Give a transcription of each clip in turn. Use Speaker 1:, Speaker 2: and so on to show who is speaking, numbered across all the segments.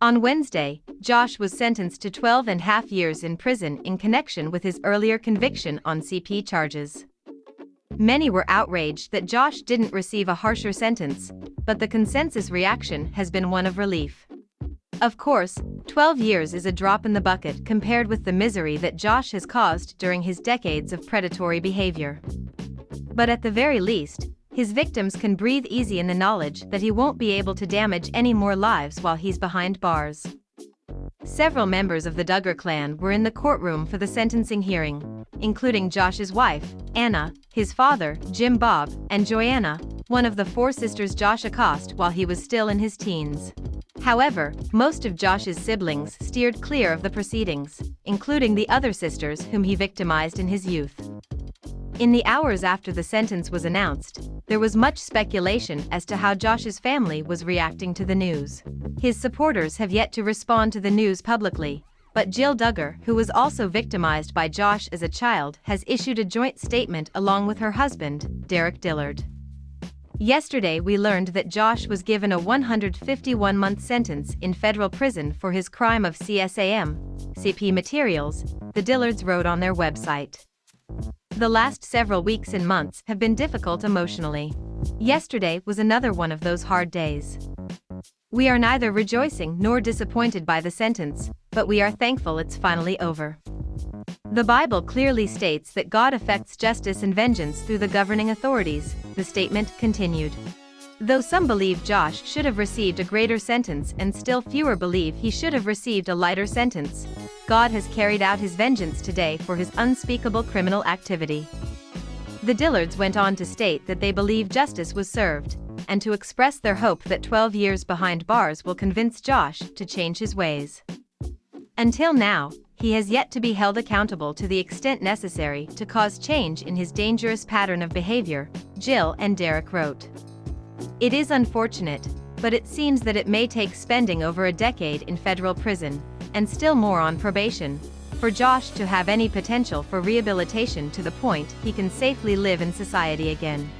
Speaker 1: On Wednesday, Josh was sentenced to 12.5 years in prison in connection with his earlier conviction on CP charges. Many were outraged that Josh didn't receive a harsher sentence, but the consensus reaction has been one of relief. Of course, 12 years is a drop in the bucket compared with the misery that Josh has caused during his decades of predatory behavior. But at the very least, his victims can breathe easy in the knowledge that he won't be able to damage any more lives while he's behind bars. Several members of the Duggar clan were in the courtroom for the sentencing hearing, including Josh's wife, Anna, his father, Jim Bob, and Joanna, one of the 4 sisters Josh accosted while he was still in his teens. However, most of Josh's siblings steered clear of the proceedings, including the other sisters whom he victimized in his youth. In the hours after the sentence was announced, there was much speculation as to how Josh's family was reacting to the news. His supporters have yet to respond to the news publicly, but Jill Duggar, who was also victimized by Josh as a child, has issued a joint statement along with her husband, Derek Dillard. Yesterday we learned that Josh was given a 151-month sentence in federal prison for his crime of CP materials, the Dillards wrote on their website. The last several weeks and months have been difficult emotionally. Yesterday was another one of those hard days. We are neither rejoicing nor disappointed by the sentence, but we are thankful it's finally over. The Bible clearly states that God effects justice and vengeance through the governing authorities, the statement continued. Though some believe Josh should have received a greater sentence and still fewer believe he should have received a lighter sentence, God has carried out his vengeance today for his unspeakable criminal activity. The Dillards went on to state that they believe justice was served, and to express their hope that 12 years behind bars will convince Josh to change his ways. Until now, he has yet to be held accountable to the extent necessary to cause change in his dangerous pattern of behavior, Jill and Derek wrote. It is unfortunate, but it seems that it may take spending over a decade in federal prison, and still more on probation, for Josh to have any potential for rehabilitation to the point he can safely live in society again.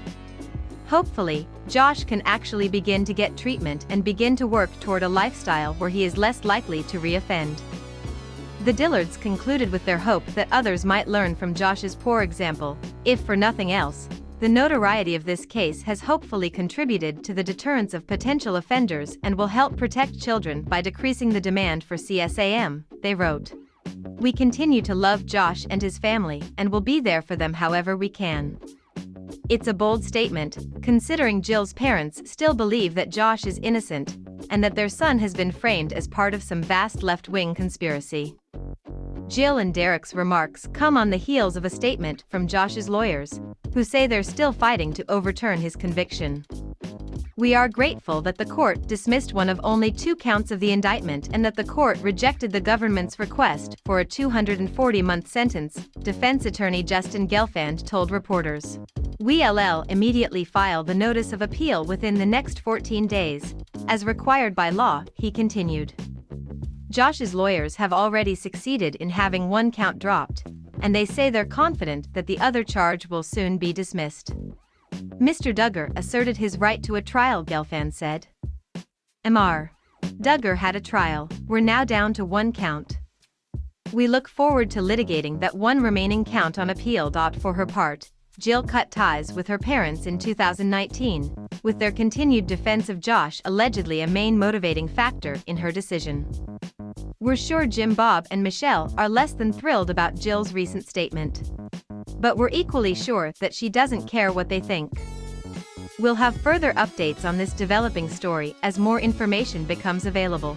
Speaker 1: Hopefully, Josh can actually begin to get treatment and begin to work toward a lifestyle where he is less likely to reoffend. The Dillards concluded with their hope that others might learn from Josh's poor example. If for nothing else, the notoriety of this case has hopefully contributed to the deterrence of potential offenders and will help protect children by decreasing the demand for CSAM, they wrote. We continue to love Josh and his family and will be there for them however we can. It's a bold statement, considering Jill's parents still believe that Josh is innocent, and that their son has been framed as part of some vast left-wing conspiracy. Jill and Derek's remarks come on the heels of a statement from Josh's lawyers, who say they're still fighting to overturn his conviction. We are grateful that the court dismissed one of only 2 counts of the indictment and that the court rejected the government's request for a 240-month sentence, defense attorney Justin Gelfand told reporters. We'll immediately file the notice of appeal within the next 14 days, as required by law, he continued. Josh's lawyers have already succeeded in having 1 count dropped, and they say they're confident that the other charge will soon be dismissed. Mr. Duggar asserted his right to a trial, Gelfand said. Mr. Duggar had a trial, we're now down to 1 count. We look forward to litigating that 1 remaining count on appeal. For her part, Jill cut ties with her parents in 2019, with their continued defense of Josh allegedly a main motivating factor in her decision. We're sure Jim Bob and Michelle are less than thrilled about Jill's recent statement. But we're equally sure that she doesn't care what they think. We'll have further updates on this developing story as more information becomes available.